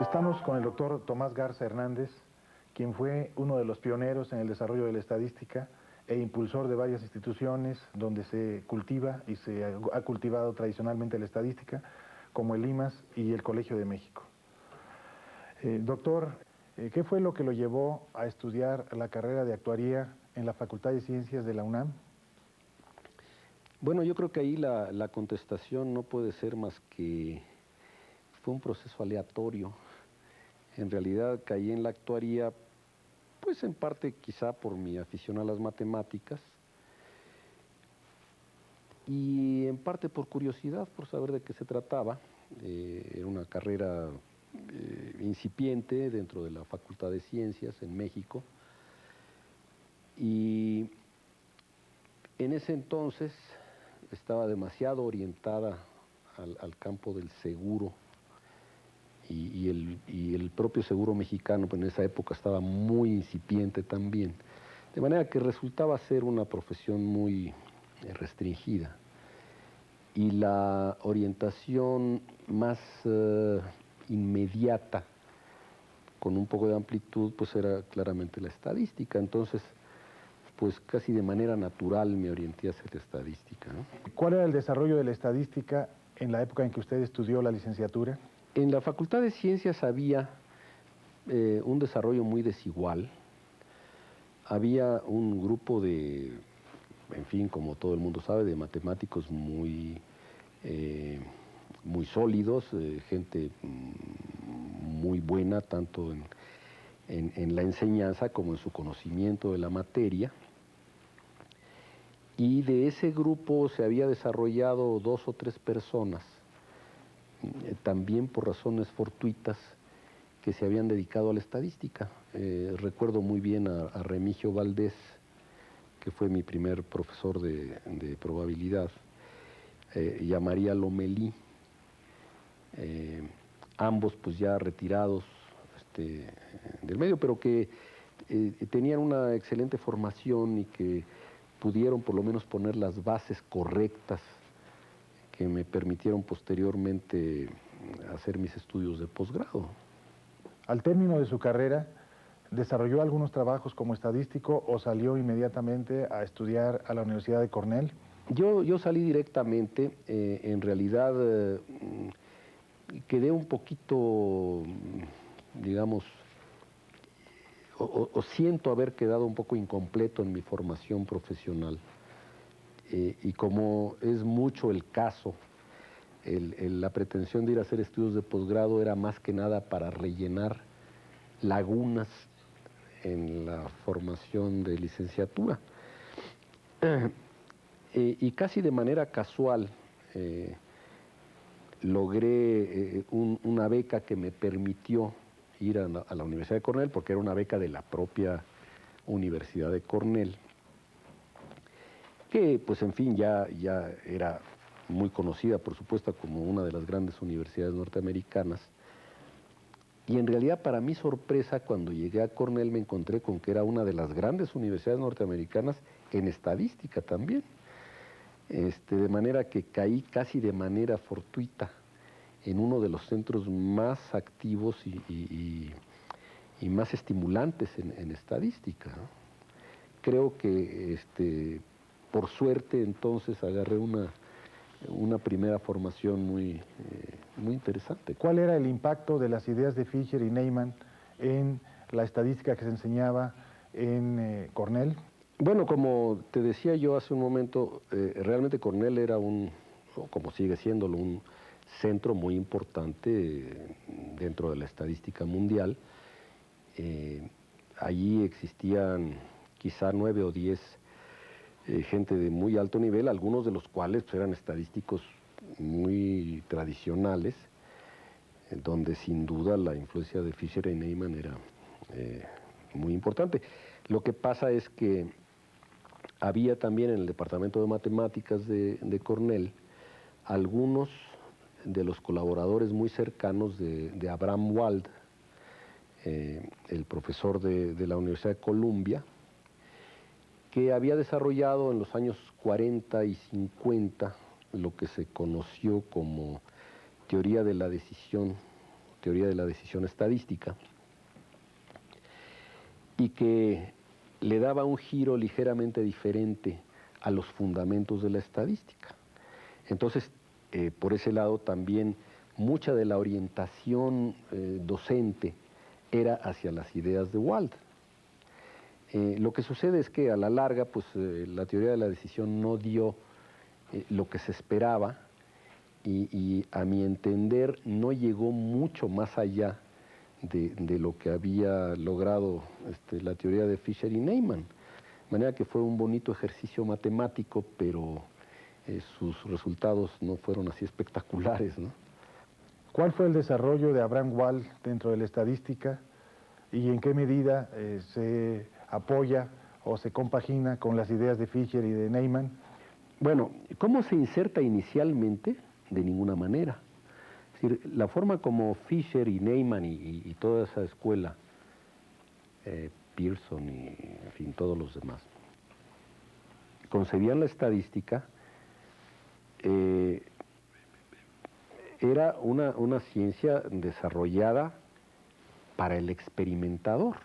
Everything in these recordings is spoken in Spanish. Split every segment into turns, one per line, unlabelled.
Estamos con el doctor Tomás Garza Hernández, quien fue uno de los pioneros en el desarrollo de la estadística e impulsor de varias instituciones donde se cultiva y se ha cultivado tradicionalmente la estadística, como el IMAS y el Colegio de México. Doctor, ¿qué fue lo que lo llevó a estudiar la carrera de actuaría en la Facultad de Ciencias de la UNAM?
Bueno, yo creo que ahí la contestación no puede ser más que fue un proceso aleatorio. En realidad caí en la actuaría, pues en parte quizá por mi afición a las matemáticas y en parte por curiosidad, por saber de qué se trataba. Era una carrera incipiente dentro de la Facultad de Ciencias en México y en ese entonces estaba demasiado orientada al campo del seguro y el propio seguro mexicano, pues en esa época estaba muy incipiente también, de manera que resultaba ser una profesión muy restringida. Y la orientación más inmediata, con un poco de amplitud, pues era claramente la estadística. Entonces, pues casi de manera natural me orienté a hacer estadística, ¿no?
¿Cuál era el desarrollo de la estadística en la época en que usted estudió la licenciatura?
En la Facultad de Ciencias había un desarrollo muy desigual. Había un grupo de, en fin, como todo el mundo sabe, de matemáticos muy sólidos, gente muy buena tanto en la enseñanza como en su conocimiento de la materia. Y de ese grupo se había desarrollado 2 o 3 personas, también por razones fortuitas, que se habían dedicado a la estadística. Recuerdo muy bien a Remigio Valdés, que fue mi primer profesor de probabilidad, y a María Lomelí, ambos pues ya retirados del medio, pero que tenían una excelente formación y que pudieron por lo menos poner las bases correctas que me permitieron posteriormente hacer mis estudios de posgrado.
Al término de su carrera, ¿desarrolló algunos trabajos como estadístico o salió inmediatamente a estudiar a la Universidad de Cornell?
Yo salí directamente, en realidad quedé un poquito, digamos, o siento haber quedado un poco incompleto en mi formación profesional. Y como es mucho el caso, la pretensión de ir a hacer estudios de posgrado era más que nada para rellenar lagunas en la formación de licenciatura. Y casi de manera casual logré una beca que me permitió ir a la Universidad de Cornell, porque era una beca de la propia Universidad de Cornell, que pues en fin ya era muy conocida, por supuesto, como una de las grandes universidades norteamericanas. Y en realidad, para mi sorpresa, cuando llegué a Cornell me encontré con que era una de las grandes universidades norteamericanas en estadística también. De manera que caí casi de manera fortuita en uno de los centros más activos y más estimulantes en estadística, ¿no? Creo que por suerte entonces agarré una primera formación muy interesante.
¿Cuál era el impacto de las ideas de Fisher y Neyman en la estadística que se enseñaba en Cornell?
Bueno, como te decía yo hace un momento, realmente Cornell era o como sigue siéndolo, un centro muy importante dentro de la estadística mundial. Allí existían quizá 9 o 10 gente de muy alto nivel, algunos de los cuales pues, eran estadísticos muy tradicionales, donde sin duda la influencia de Fisher y Neyman era muy importante. Lo que pasa es que había también en el departamento de matemáticas de Cornell algunos de los colaboradores muy cercanos de Abraham Wald, el profesor de la Universidad de Columbia, que había desarrollado en los años 40 y 50 lo que se conoció como teoría de la decisión teoría de la decisión estadística, y que le daba un giro ligeramente diferente a los fundamentos de la estadística. Entonces, por ese lado también mucha de la orientación docente era hacia las ideas de Wald. Lo que sucede es que a la larga, pues la teoría de la decisión no dio lo que se esperaba y a mi entender no llegó mucho más allá de lo que había logrado la teoría de Fisher y Neyman. De manera que fue un bonito ejercicio matemático, pero sus resultados no fueron así espectaculares, ¿no?
¿Cuál fue el desarrollo de Abraham Wald dentro de la estadística y en qué medida se apoya o se compagina con las ideas de Fisher y de Neyman?
Bueno, ¿cómo se inserta inicialmente? De ninguna manera. Es decir, la forma como Fisher y Neyman y toda esa escuela, Pearson y en fin, todos los demás, concebían la estadística, era una ciencia desarrollada para el experimentador.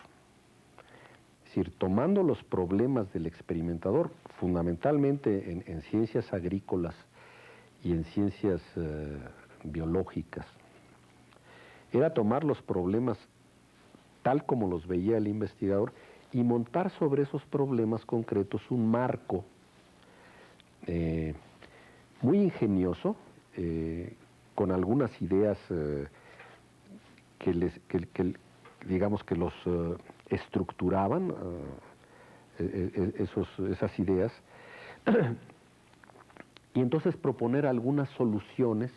Es decir, tomando los problemas del experimentador, fundamentalmente en ciencias agrícolas y en ciencias biológicas, era tomar los problemas tal como los veía el investigador y montar sobre esos problemas concretos un marco muy ingenioso, con algunas ideas digamos que los estructuraban, esas ideas, y entonces proponer algunas soluciones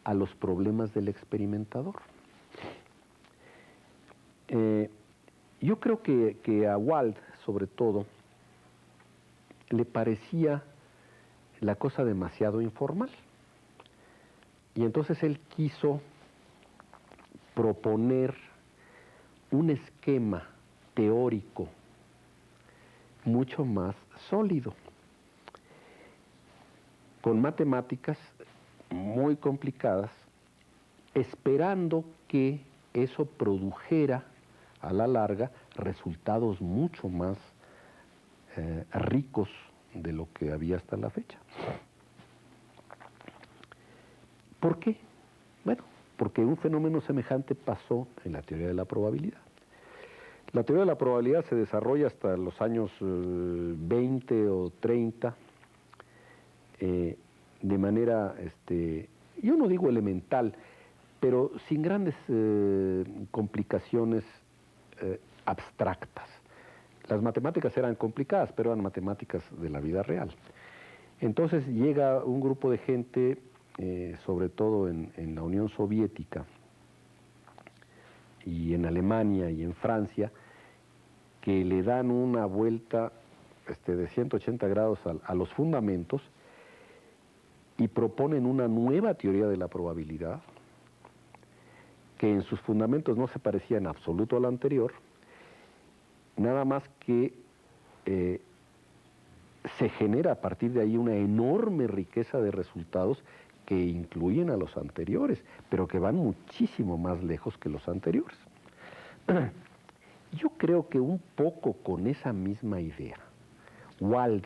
a los problemas del experimentador. Yo creo que a Wald, sobre todo, le parecía la cosa demasiado informal. Y entonces él quiso proponer un esquema teórico mucho más sólido, con matemáticas muy complicadas, esperando que eso produjera a la larga resultados mucho más ricos de lo que había hasta la fecha. ¿Por qué? Bueno, porque un fenómeno semejante pasó en la teoría de la probabilidad. La teoría de la probabilidad se desarrolla hasta los años 20 o 30, de manera, yo no digo elemental, pero sin grandes complicaciones abstractas. Las matemáticas eran complicadas, pero eran matemáticas de la vida real. Entonces llega un grupo de gente, sobre todo en la Unión Soviética y en Alemania y en Francia, que le dan una vuelta de 180 grados a los fundamentos y proponen una nueva teoría de la probabilidad que en sus fundamentos no se parecía en absoluto a la anterior, nada más que se genera a partir de ahí una enorme riqueza de resultados que incluyen a los anteriores, pero que van muchísimo más lejos que los anteriores. Yo creo que un poco con esa misma idea, Wald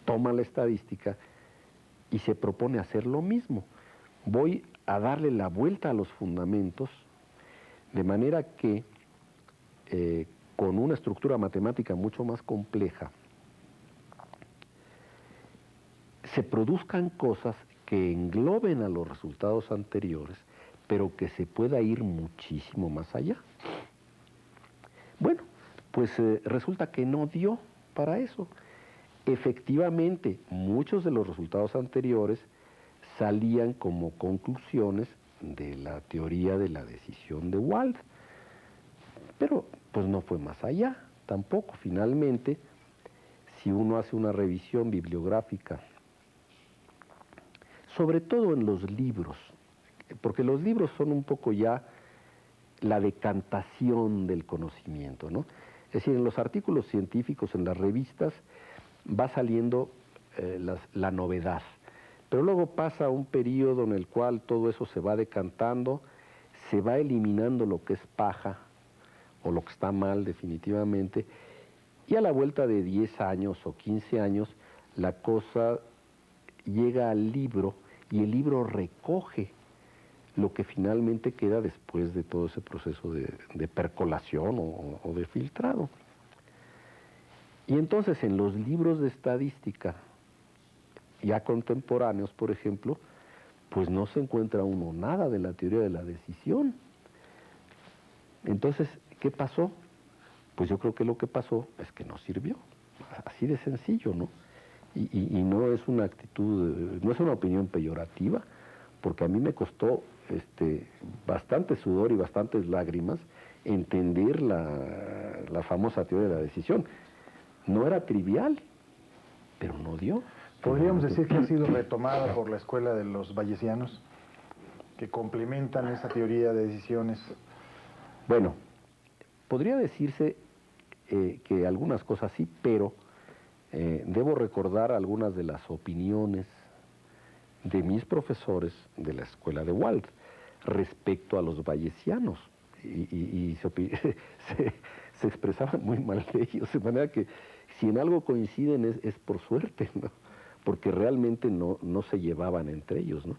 toma la estadística y se propone hacer lo mismo. Voy a darle la vuelta a los fundamentos, de manera que con una estructura matemática mucho más compleja, se produzcan cosas que engloben a los resultados anteriores, pero que se pueda ir muchísimo más allá. Bueno, pues resulta que no dio para eso. Efectivamente, muchos de los resultados anteriores salían como conclusiones de la teoría de la decisión de Wald, pero pues no fue más allá tampoco. Finalmente, si uno hace una revisión bibliográfica, sobre todo en los libros, porque los libros son un poco ya la decantación del conocimiento, ¿no? Es decir, en los artículos científicos, en las revistas, va saliendo la novedad, pero luego pasa un periodo en el cual todo eso se va decantando, se va eliminando lo que es paja o lo que está mal definitivamente, y a la vuelta de 10 años o 15 años, la cosa llega al libro y el libro recoge lo que finalmente queda después de todo ese proceso de percolación o de filtrado. Y entonces en los libros de estadística ya contemporáneos, por ejemplo, pues no se encuentra uno nada de la teoría de la decisión. Entonces, ¿qué pasó? Pues yo creo que lo que pasó es que no sirvió, así de sencillo, ¿no? Y no es una actitud, no es una opinión peyorativa, porque a mí me costó bastante sudor y bastantes lágrimas entender la famosa teoría de la decisión. No era trivial, pero no dio.
¿Podríamos decir que ha sido retomada por la escuela de los bayesianos, que complementan esa teoría de decisiones?
Bueno, podría decirse que algunas cosas sí, pero debo recordar algunas de las opiniones de mis profesores de la escuela de Wald respecto a los bayesianos, y se expresaban muy mal de ellos, de manera que si en algo coinciden es por suerte, ¿no? Porque realmente no se llevaban entre ellos, ¿no?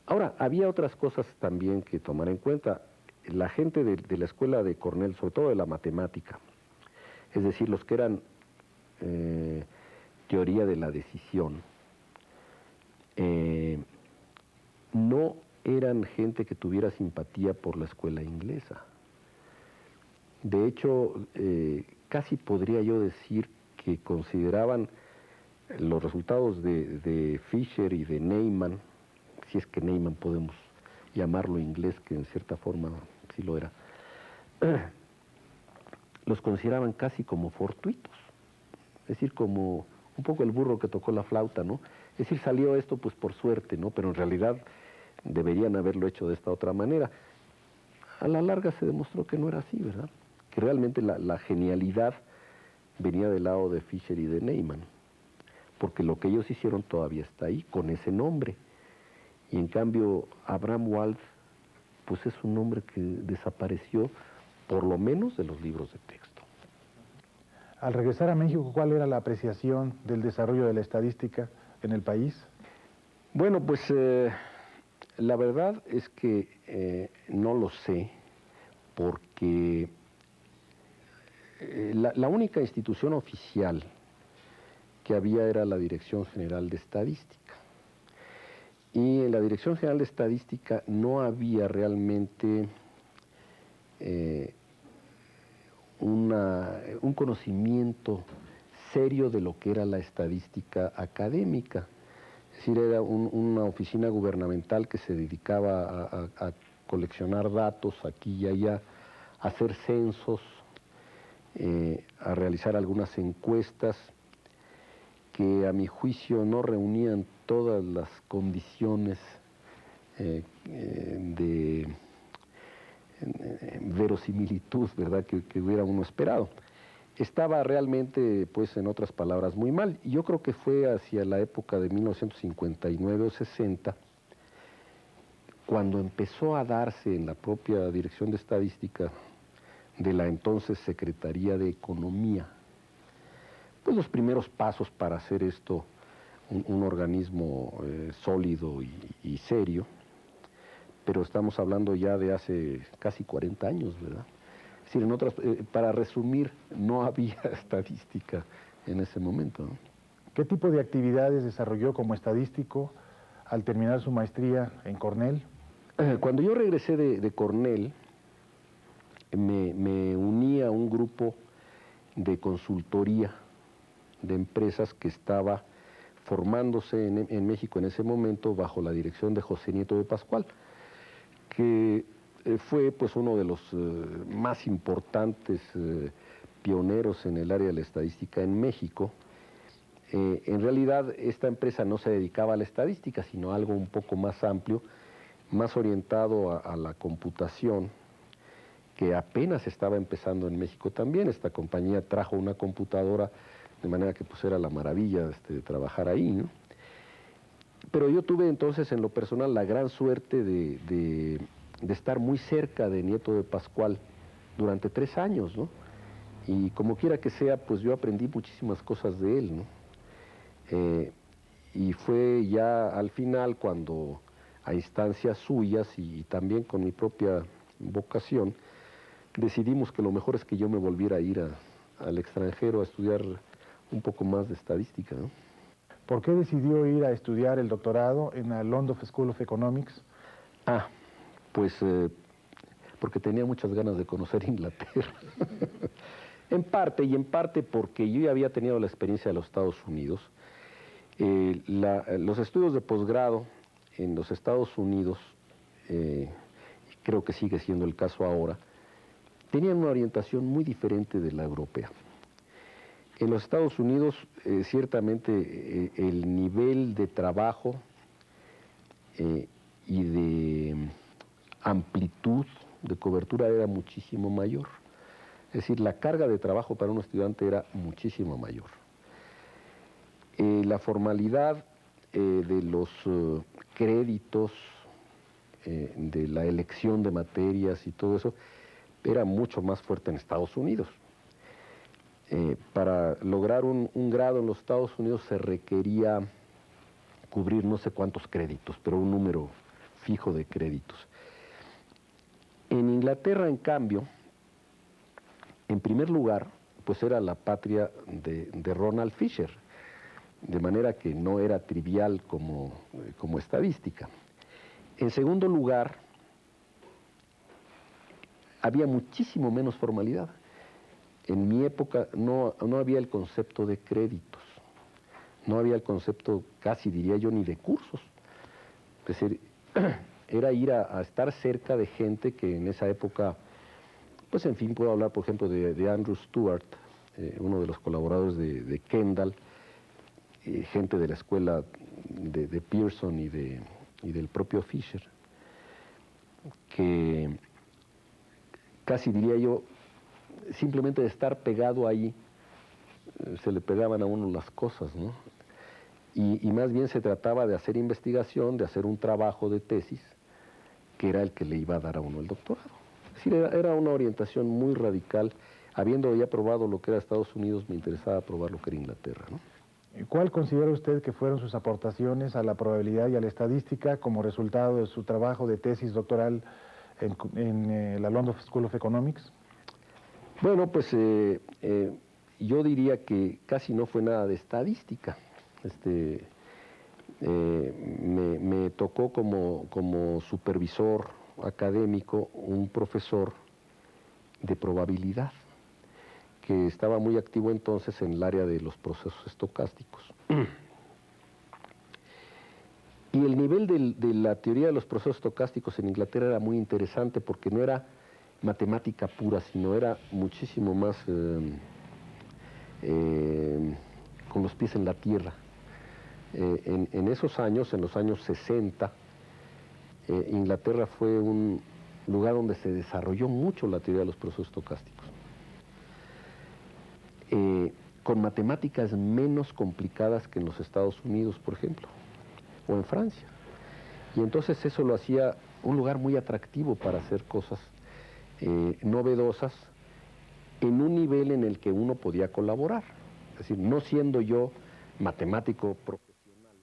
Ahora, había otras cosas también que tomar en cuenta. La gente de la escuela de Cornell, sobre todo de la matemática, es decir, los que eran teoría de la decisión, no eran gente que tuviera simpatía por la escuela inglesa. De hecho, casi podría yo decir que consideraban los resultados de Fisher y de Neyman, si es que Neyman podemos llamarlo inglés, que en cierta forma sí lo era, los consideraban casi como fortuitos, es decir, como un poco el burro que tocó la flauta, ¿no? Es decir, salió esto pues por suerte, ¿no? Pero en realidad deberían haberlo hecho de esta otra manera. A la larga se demostró que no era así, ¿verdad? Que realmente la genialidad venía del lado de Fisher y de Neyman, porque lo que ellos hicieron todavía está ahí, con ese nombre. Y en cambio, Abraham Wald, pues es un nombre que desapareció, por lo menos de los libros de texto.
Al regresar a México, ¿cuál era la apreciación del desarrollo de la estadística en el país?
Bueno, pues la verdad es que no lo sé, porque la única institución oficial que había era la Dirección General de Estadística. Y en la Dirección General de Estadística no había realmente un conocimiento serio de lo que era la estadística académica. Es decir, era una oficina gubernamental que se dedicaba a coleccionar datos aquí y allá, a hacer censos, a realizar algunas encuestas que a mi juicio no reunían todas las condiciones de verosimilitud, ¿verdad?, que hubiera uno esperado. Estaba realmente, pues, en otras palabras, muy mal. Y yo creo que fue hacia la época de 1959 o 60, cuando empezó a darse en la propia Dirección de Estadística de la entonces Secretaría de Economía, pues los primeros pasos para hacer esto un organismo sólido y serio, pero estamos hablando ya de hace casi 40 años, ¿verdad? Es decir, para resumir, no había estadística en ese momento, ¿no?
¿Qué tipo de actividades desarrolló como estadístico al terminar su maestría en Cornell?
Cuando yo regresé de Cornell, me uní a un grupo de consultoría de empresas que estaba formándose en México en ese momento bajo la dirección de José Nieto de Pascual, que fue pues uno de los más importantes pioneros en el área de la estadística en México. En realidad esta empresa no se dedicaba a la estadística, sino a algo un poco más amplio, más orientado a la computación, que apenas estaba empezando en México también. Esta compañía trajo una computadora, de manera que pues era la maravilla de trabajar ahí, ¿no? Pero yo tuve entonces en lo personal la gran suerte de estar muy cerca de Nieto de Pascual durante 3 años, ¿no? Y como quiera que sea, pues yo aprendí muchísimas cosas de él, ¿no? Y fue ya al final cuando, a instancias suyas y también con mi propia vocación, decidimos que lo mejor es que yo me volviera a ir al extranjero a estudiar un poco más de estadística, ¿no?
¿Por qué decidió ir a estudiar el doctorado en la London School of Economics?
Pues porque tenía muchas ganas de conocer Inglaterra. En parte porque yo ya había tenido la experiencia de los Estados Unidos. Los estudios de posgrado en los Estados Unidos, creo que sigue siendo el caso ahora, tenían una orientación muy diferente de la europea. En los Estados Unidos, ciertamente, el nivel de trabajo y de amplitud de cobertura era muchísimo mayor. Es decir, la carga de trabajo para un estudiante era muchísimo mayor. La formalidad de los créditos, de la elección de materias y todo eso, era mucho más fuerte en Estados Unidos. Para lograr un grado en los Estados Unidos se requería cubrir no sé cuántos créditos, pero un número fijo de créditos. En Inglaterra, en cambio, en primer lugar, pues era la patria de Ronald Fisher, de manera que no era trivial como estadística. En segundo lugar, había muchísimo menos formalidad. En mi época no había el concepto de créditos, no había el concepto, casi diría yo, ni de cursos. Es decir, era ir a estar cerca de gente que en esa época, pues en fin, puedo hablar por ejemplo de Andrew Stewart, uno de los colaboradores de Kendall, gente de la escuela de Pearson y del propio Fisher, que casi diría yo, simplemente de estar pegado ahí, se le pegaban a uno las cosas, ¿no? Y más bien se trataba de hacer investigación, de hacer un trabajo de tesis, que era el que le iba a dar a uno el doctorado. Es decir, era una orientación muy radical. Habiendo ya probado lo que era Estados Unidos, me interesaba probar lo que era Inglaterra, ¿no?
¿Cuál considera usted que fueron sus aportaciones a la probabilidad y a la estadística como resultado de su trabajo de tesis doctoral en la London School of Economics?
Bueno, pues yo diría que casi no fue nada de estadística. Me tocó como supervisor académico un profesor de probabilidad que estaba muy activo entonces en el área de los procesos estocásticos. Y el nivel de la teoría de los procesos estocásticos en Inglaterra era muy interesante porque no era matemática pura, sino era muchísimo más con los pies en la tierra. En esos años, en los años 60, Inglaterra fue un lugar donde se desarrolló mucho la teoría de los procesos estocásticos. Con matemáticas menos complicadas que en los Estados Unidos, por ejemplo, o en Francia. Y entonces eso lo hacía un lugar muy atractivo para hacer cosas novedosas en un nivel en el que uno podía colaborar. Es decir, no siendo yo matemático profesional,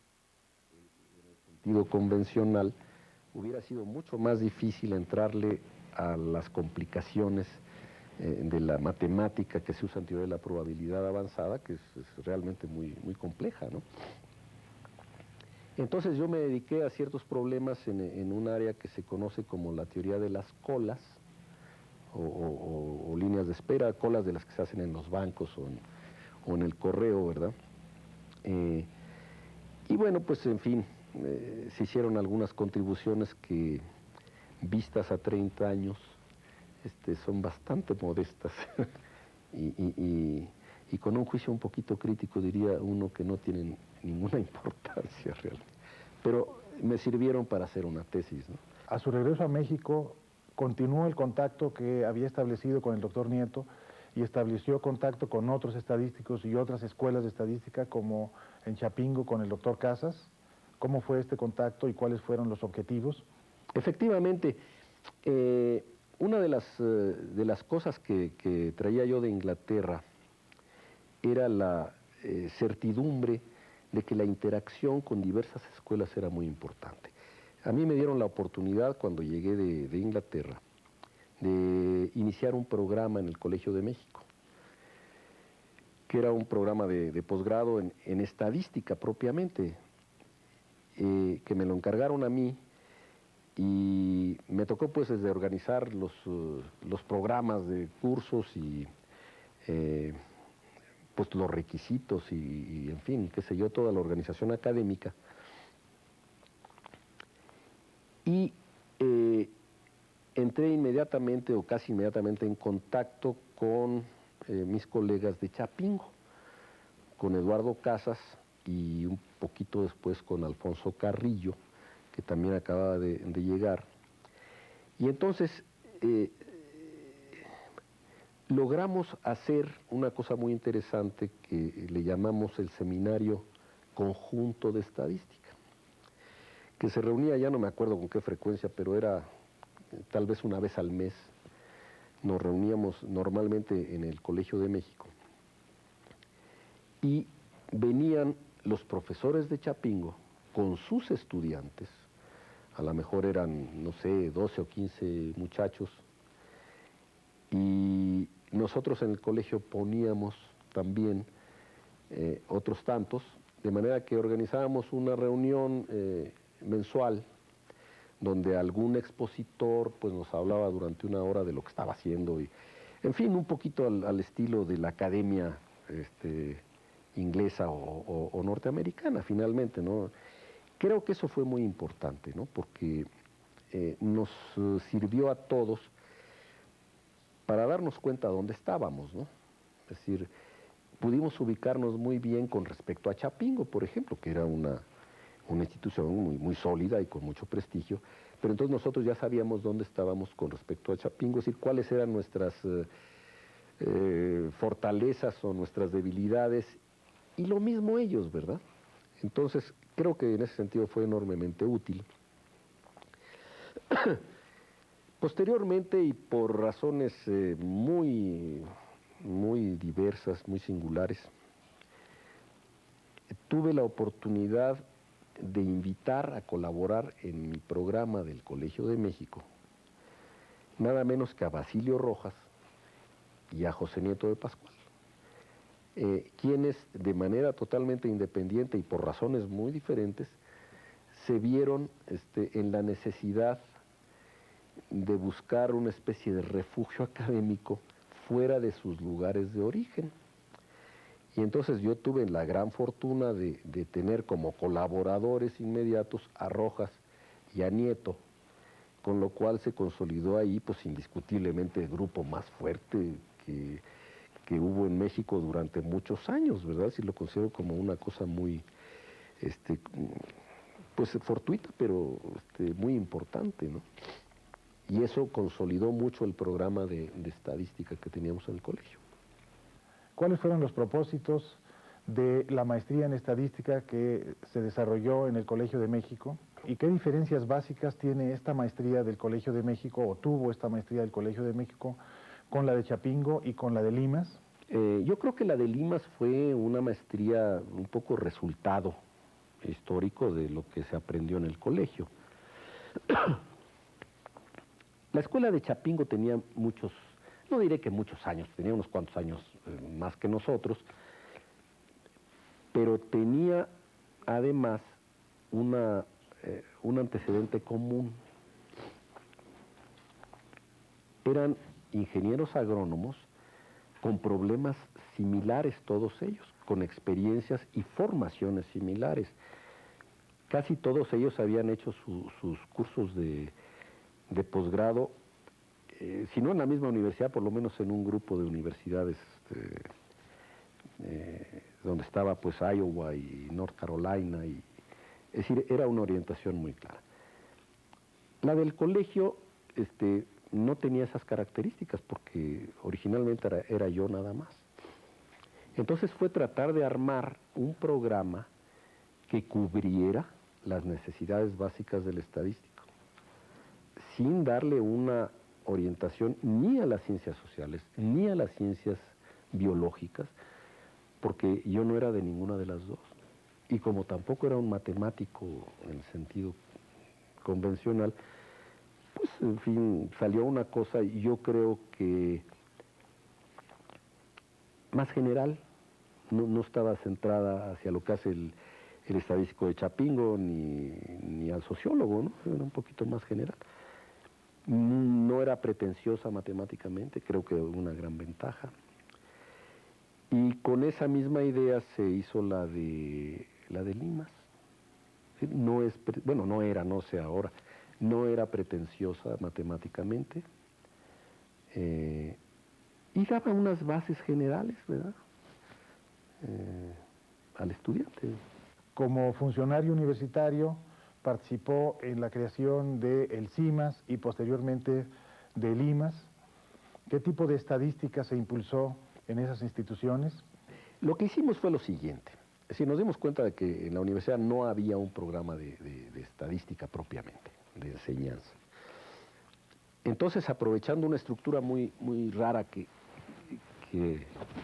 en el sentido convencional, hubiera sido mucho más difícil entrarle a las complicaciones de la matemática que se usa en teoría de la probabilidad avanzada, que es realmente muy compleja, ¿no? Entonces yo me dediqué a ciertos problemas en un área que se conoce como la teoría de las colas, o líneas de espera, colas de las que se hacen en los bancos o en el correo, ¿verdad? Y bueno, pues en fin, se hicieron algunas contribuciones que, vistas a 30 años, son bastante modestas y con un juicio un poquito crítico diría uno que no tienen ninguna importancia realmente, pero me sirvieron para hacer una tesis, ¿no?
A su regreso a México, continuó el contacto que había establecido con el doctor Nieto y estableció contacto con otros estadísticos y otras escuelas de estadística, como en Chapingo con el doctor Casas. ¿Cómo fue este contacto y cuáles fueron los objetivos?
Efectivamente, Una de las cosas que traía yo de Inglaterra era la certidumbre de que la interacción con diversas escuelas era muy importante. A mí me dieron la oportunidad, cuando llegué de Inglaterra, de iniciar un programa en el Colegio de México, que era un programa de posgrado en estadística propiamente, que me lo encargaron a mí, y me tocó pues desde organizar los programas de cursos y pues los requisitos y en fin, qué sé yo, toda la organización académica. Y entré inmediatamente o casi inmediatamente en contacto con mis colegas de Chapingo, con Eduardo Casas y un poquito después con Alfonso Carrillo, que también acababa de llegar. Y entonces logramos hacer una cosa muy interesante que le llamamos el Seminario Conjunto de Estadística, que se reunía, ya no me acuerdo con qué frecuencia, pero era tal vez una vez al mes. Nos reuníamos normalmente en el Colegio de México y venían los profesores de Chapingo con sus estudiantes, a lo mejor eran, no sé, 12 o 15 muchachos, y nosotros en el colegio poníamos también otros tantos, de manera que organizábamos una reunión mensual donde algún expositor pues nos hablaba durante una hora de lo que estaba haciendo y, en fin, un poquito al estilo de la academia inglesa o norteamericana, finalmente, ¿no? Creo que eso fue muy importante, ¿no? Porque nos sirvió a todos para darnos cuenta de dónde estábamos, ¿no? Es decir, pudimos ubicarnos muy bien con respecto a Chapingo, por ejemplo, que era una institución muy sólida y con mucho prestigio, pero entonces nosotros ya sabíamos dónde estábamos con respecto a Chapingo, es decir, cuáles eran nuestras fortalezas o nuestras debilidades, y lo mismo ellos, ¿verdad? Entonces, creo que en ese sentido fue enormemente útil. Posteriormente, y por razones muy diversas, muy singulares, tuve la oportunidad de invitar a colaborar en mi programa del Colegio de México, nada menos que a Basilio Rojas y a José Nieto de Pascual, quienes de manera totalmente independiente y por razones muy diferentes, se vieron en la necesidad de buscar una especie de refugio académico fuera de sus lugares de origen. Y entonces yo tuve la gran fortuna de tener como colaboradores inmediatos a Rojas y a Nieto, con lo cual se consolidó ahí pues indiscutiblemente el grupo más fuerte que hubo en México durante muchos años, ¿verdad? Si lo considero como una cosa muy, pues fortuita, pero muy importante, ¿no? Y eso consolidó mucho el programa de estadística que teníamos en el colegio.
¿Cuáles fueron los propósitos de la maestría en estadística que se desarrolló en el Colegio de México? ¿Y qué diferencias básicas tiene esta maestría del Colegio de México, o tuvo esta maestría del Colegio de México, con la de Chapingo y con la de Limas?
Yo creo que la de Limas fue una maestría un poco resultado histórico de lo que se aprendió en el colegio. La escuela de Chapingo tenía muchos, no diré que muchos años, tenía unos cuantos años más que nosotros, pero tenía además un antecedente común. Eran ingenieros agrónomos con problemas similares todos ellos, con experiencias y formaciones similares. Casi todos ellos habían hecho sus cursos de posgrado, si no en la misma universidad, por lo menos en un grupo de universidades donde estaba pues Iowa y North Carolina, es decir, era una orientación muy clara. La del colegio no tenía esas características porque originalmente era yo nada más. Entonces fue tratar de armar un programa que cubriera las necesidades básicas del estadístico, sin darle una orientación ni a las ciencias sociales, ni a las ciencias biológicas, porque yo no era de ninguna de las dos. Y como tampoco era un matemático en el sentido convencional, pues en fin, salió una cosa, yo creo que más general, no estaba centrada hacia lo que hace el estadístico de Chapingo ni al sociólogo, ¿no? Era un poquito más general. No era pretenciosa matemáticamente, creo que una gran ventaja. Y con esa misma idea se hizo la de Limas. No es, bueno, no era, no sé ahora, no era pretenciosa matemáticamente, y daba unas bases generales, ¿verdad? Al estudiante.
Como funcionario universitario participó en la creación del CIMAS y posteriormente del IMAS. ¿Qué tipo de estadística se impulsó en esas instituciones?
Lo que hicimos fue lo siguiente. Es decir, nos dimos cuenta de que en la universidad no había un programa de estadística propiamente, de enseñanza. Entonces, aprovechando una estructura muy rara que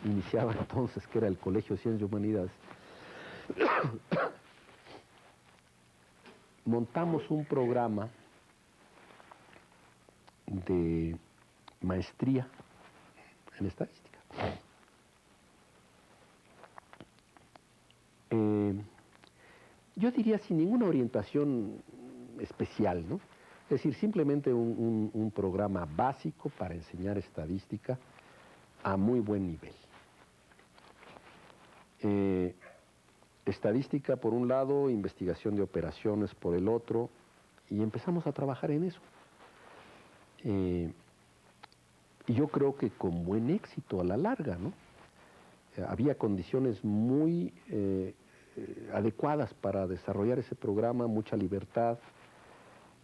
iniciaba entonces, que era el Colegio de Ciencias y Humanidades, montamos un programa de maestría en estadística. Yo diría sin ninguna orientación especial, ¿no? Es decir, simplemente un programa básico para enseñar estadística a muy buen nivel. Estadística por un lado, investigación de operaciones por el otro, y empezamos a trabajar en eso. Y yo creo que con buen éxito a la larga, ¿no? Había condiciones muy adecuadas para desarrollar ese programa, mucha libertad,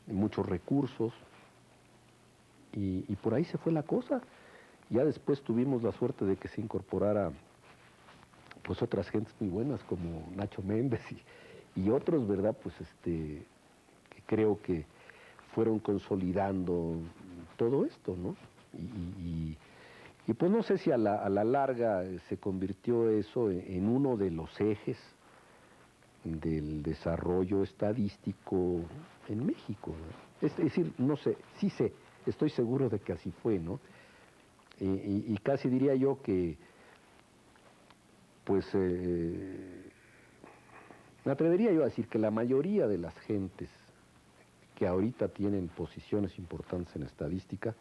muchos recursos, y por ahí se fue la cosa. Ya después tuvimos la suerte de que se incorporara pues otras gentes muy buenas como Nacho Méndez y otros, ¿verdad? Pues que creo que fueron consolidando todo esto, ¿no? Y pues no sé si a la larga se convirtió eso en uno de los ejes del desarrollo estadístico en México, ¿no? Es decir, no sé, sí sé, estoy seguro de que así fue, ¿no? Y casi diría yo que, pues, me atrevería yo a decir que la mayoría de las gentes que ahorita tienen posiciones importantes en estadística,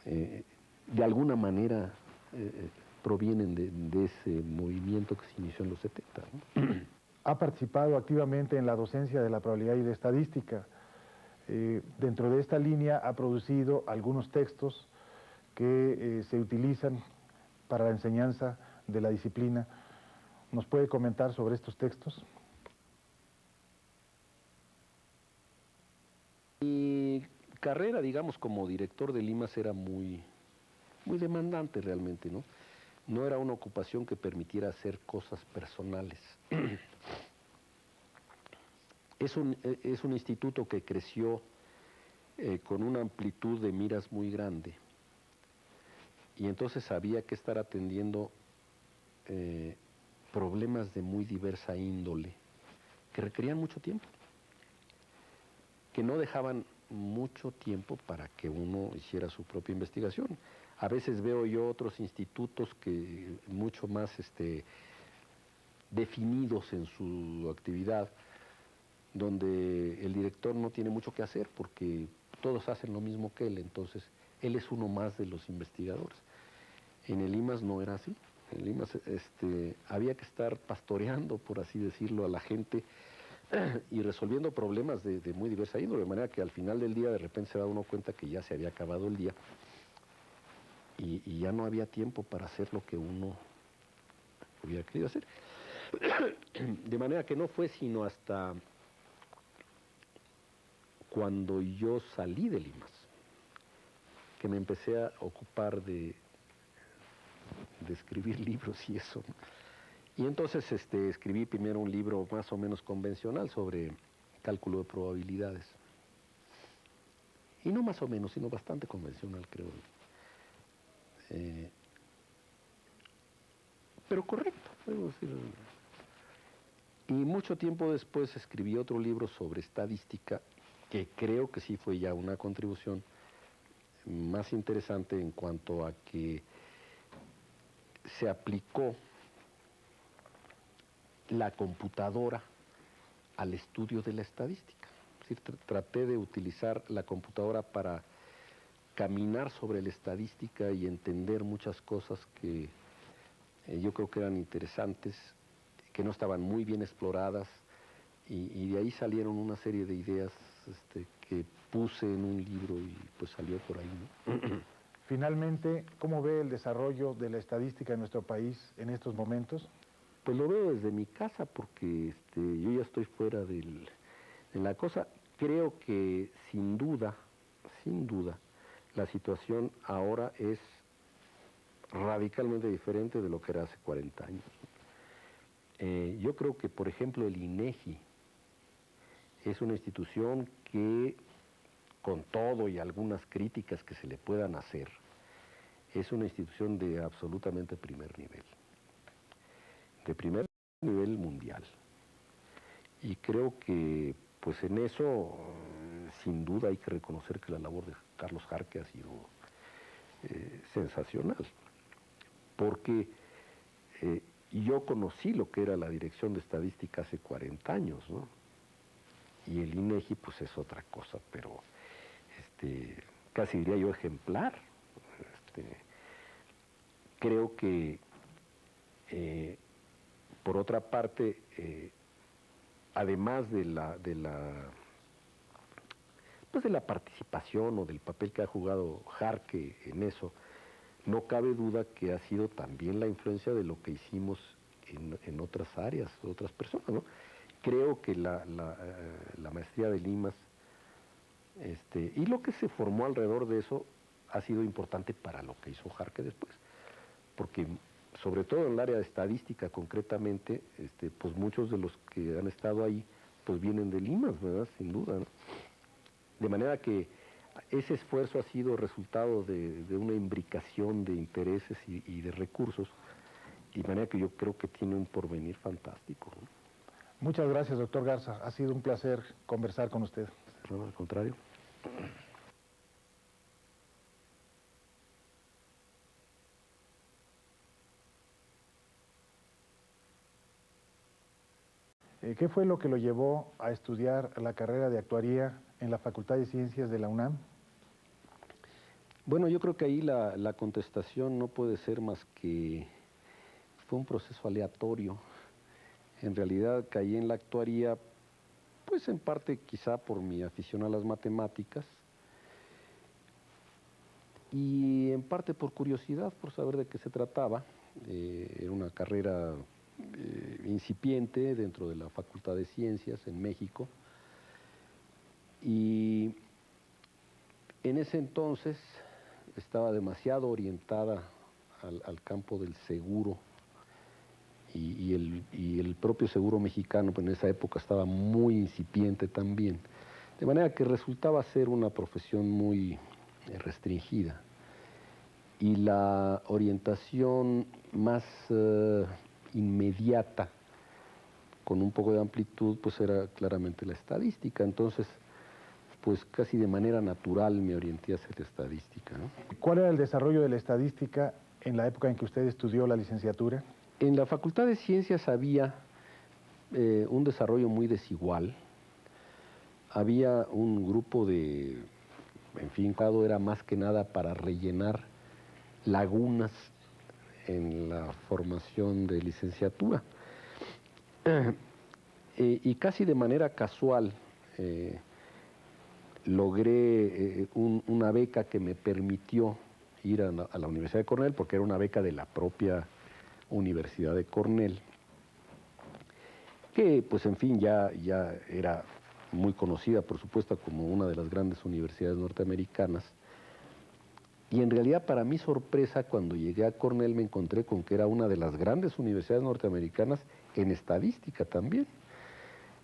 de alguna manera provienen de ese movimiento que se inició en los 70, ¿no?
Ha participado activamente en la docencia de la probabilidad y de estadística. Dentro de esta línea ha producido algunos textos que se utilizan para la enseñanza de la disciplina. ¿Nos puede comentar sobre estos textos?
Mi carrera, digamos, como director de Limas era muy demandante realmente, ¿no? No era una ocupación que permitiera hacer cosas personales. Es un instituto que creció con una amplitud de miras muy grande, y entonces había que estar atendiendo problemas de muy diversa índole que requerían mucho tiempo, que no dejaban mucho tiempo para que uno hiciera su propia investigación. A veces veo yo otros institutos que mucho más definidos en su actividad, donde el director no tiene mucho que hacer porque todos hacen lo mismo que él, entonces él es uno más de los investigadores. En el IMAS no era así. En el IMAS había que estar pastoreando, por así decirlo, a la gente y resolviendo problemas de muy diversa índole, de manera que al final del día de repente se da uno cuenta que ya se había acabado el día y ya no había tiempo para hacer lo que uno hubiera querido hacer. De manera que no fue sino hasta cuando yo salí del IMAS que me empecé a ocupar de escribir libros y eso, ¿no? Y entonces escribí primero un libro más o menos convencional sobre cálculo de probabilidades. y no más o menos, sino bastante convencional, creo. Pero correcto, puedo decir. Y mucho tiempo después escribí otro libro sobre estadística, que creo que sí fue ya una contribución más interesante en cuanto a que se aplicó la computadora al estudio de la estadística. Es decir, traté de utilizar la computadora para caminar sobre la estadística y entender muchas cosas que yo creo que eran interesantes, que no estaban muy bien exploradas, y de ahí salieron una serie de ideas que puse en un libro y pues salió por ahí, ¿no?
Finalmente, ¿cómo ve el desarrollo de la estadística en nuestro país en estos momentos?
Pues lo veo desde mi casa porque yo ya estoy fuera de la cosa. Creo que sin duda, la situación ahora es radicalmente diferente de lo que era hace 40 años. Yo creo que, por ejemplo, el INEGI es una institución que, con todo y algunas críticas que se le puedan hacer, es una institución de absolutamente primer nivel. De primer nivel mundial. Y creo que, pues en eso, sin duda hay que reconocer que la labor de Carlos Jarque ha sido sensacional. Porque yo conocí lo que era la Dirección de Estadística hace 40 años, ¿no? Y el INEGI, pues es otra cosa, pero casi diría yo ejemplar. Creo que, por otra parte, además de la participación o del papel que ha jugado Jarque en eso, no cabe duda que ha sido también la influencia de lo que hicimos en otras áreas, otras personas, ¿no? Creo que la maestría de Limas y lo que se formó alrededor de eso ha sido importante para lo que hizo Jarque después, porque sobre todo en el área de estadística concretamente, pues muchos de los que han estado ahí pues vienen de Limas, ¿verdad? Sin duda, ¿no? De manera que ese esfuerzo ha sido resultado de una imbricación de intereses y de recursos, y de manera que yo creo que tiene un porvenir fantástico, ¿no?
Muchas gracias, doctor Garza. Ha sido un placer conversar con usted.
No, al contrario.
¿Qué fue lo que lo llevó a estudiar la carrera de actuaría en la Facultad de Ciencias de la UNAM?
Bueno, yo creo que ahí la contestación no puede ser más que fue un proceso aleatorio. En realidad caí en la actuaría, pues en parte quizá por mi afición a las matemáticas y en parte por curiosidad, por saber de qué se trataba. Era una carrera incipiente dentro de la Facultad de Ciencias en México, y en ese entonces estaba demasiado orientada al campo del seguro, y el propio seguro mexicano pues, en esa época estaba muy incipiente también, de manera que resultaba ser una profesión muy restringida. Y la orientación más inmediata, con un poco de amplitud, pues era claramente la estadística. Entonces, pues casi de manera natural me orienté hacia la estadística, ¿no?
¿Cuál era el desarrollo de la estadística en la época en que usted estudió la licenciatura?
En la Facultad de Ciencias había un desarrollo muy desigual. Había un grupo en fin, era más que nada para rellenar lagunas en la formación de licenciatura. Y casi de manera casual logré una beca que me permitió ir a la Universidad de Cornell, porque era una beca de la propia Universidad de Cornell, que pues en fin ya era muy conocida, por supuesto, como una de las grandes universidades norteamericanas. Y en realidad, para mi sorpresa, cuando llegué a Cornell me encontré con que era una de las grandes universidades norteamericanas en estadística también.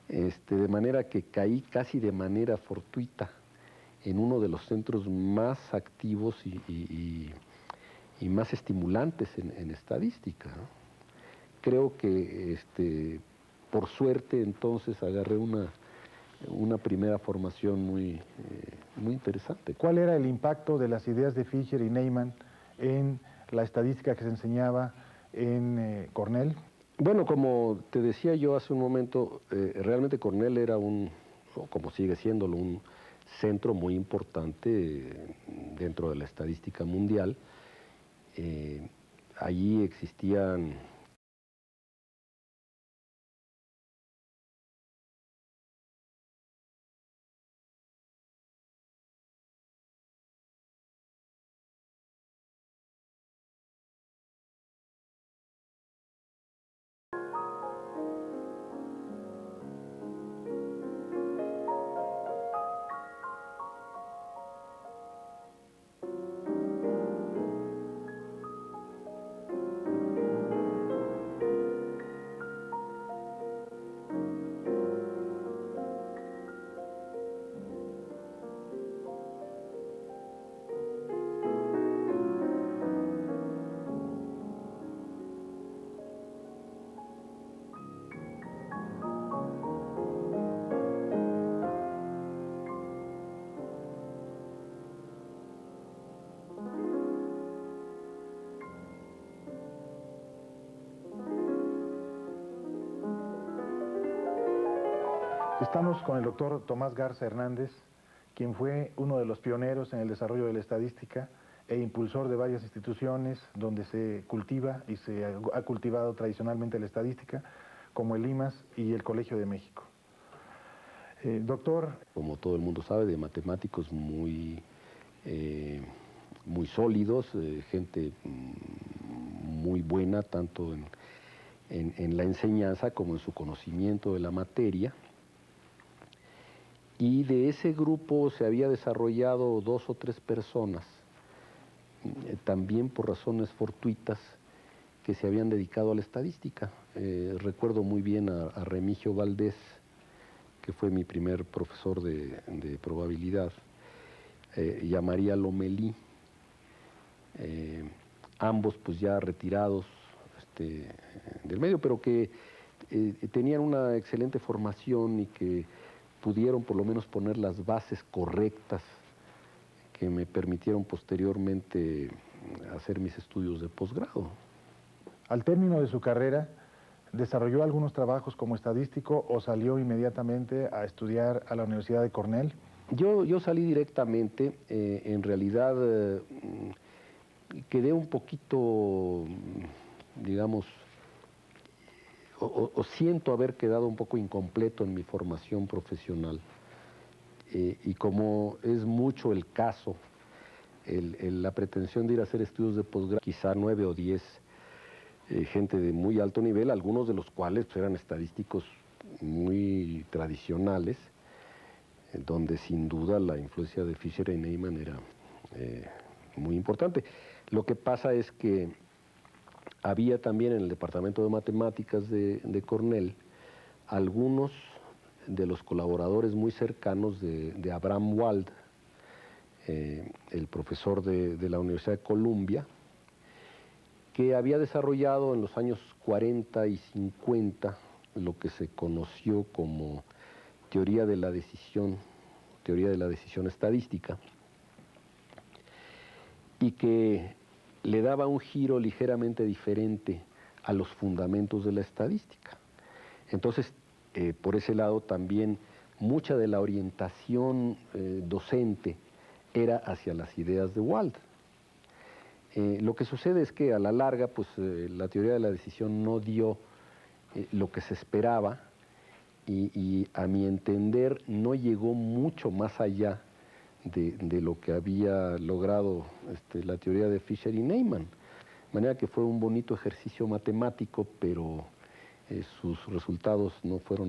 De manera que caí casi de manera fortuita en uno de los centros más activos y más estimulantes en estadística, ¿no? Creo que por suerte entonces agarré una primera formación muy interesante.
¿Cuál era el impacto de las ideas de Fisher y Neyman en la estadística que se enseñaba en Cornell?
Bueno, como te decía yo hace un momento, realmente Cornell era o como sigue siéndolo, un centro muy importante dentro de la estadística mundial. Allí existían
Estamos con el doctor Tomás Garza Hernández, quien fue uno de los pioneros en el desarrollo de la estadística e impulsor de varias instituciones donde se cultiva y se ha cultivado tradicionalmente la estadística, como el IMAS y el Colegio de México. Doctor.
Como todo el mundo sabe, de matemáticos muy sólidos, gente muy buena tanto en la enseñanza como en su conocimiento de la materia. Y de ese grupo se había desarrollado 2 o 3 personas, también por razones fortuitas, que se habían dedicado a la estadística. Recuerdo muy bien a Remigio Valdés, que fue mi primer profesor de probabilidad, y a María Lomelí, ambos pues ya retirados del medio, pero que tenían una excelente formación y que pudieron por lo menos poner las bases correctas que me permitieron posteriormente hacer mis estudios de posgrado.
Al término de su carrera, ¿desarrolló algunos trabajos como estadístico o salió inmediatamente a estudiar a la Universidad de Cornell?
Yo salí directamente, en realidad quedé un poquito, digamos, o siento haber quedado un poco incompleto en mi formación profesional. Y como es mucho el caso, la pretensión de ir a hacer estudios de posgrado, quizá 9 o 10 gente de muy alto nivel, algunos de los cuales pues, eran estadísticos muy tradicionales, donde sin duda la influencia de Fisher y Neyman era muy importante. Lo que pasa es que había también en el departamento de matemáticas de Cornell algunos de los colaboradores muy cercanos de Abraham Wald, el profesor de la Universidad de Columbia, que había desarrollado en los años 40 y 50 lo que se conoció como teoría de la decisión estadística, y que le daba un giro ligeramente diferente a los fundamentos de la estadística. Entonces, por ese lado también mucha de la orientación docente era hacia las ideas de Wald. Lo que sucede es que a la larga, pues la teoría de la decisión no dio lo que se esperaba y a mi entender no llegó mucho más allá de lo que había logrado la teoría de Fisher y Neyman. De manera que fue un bonito ejercicio matemático, pero sus resultados no fueron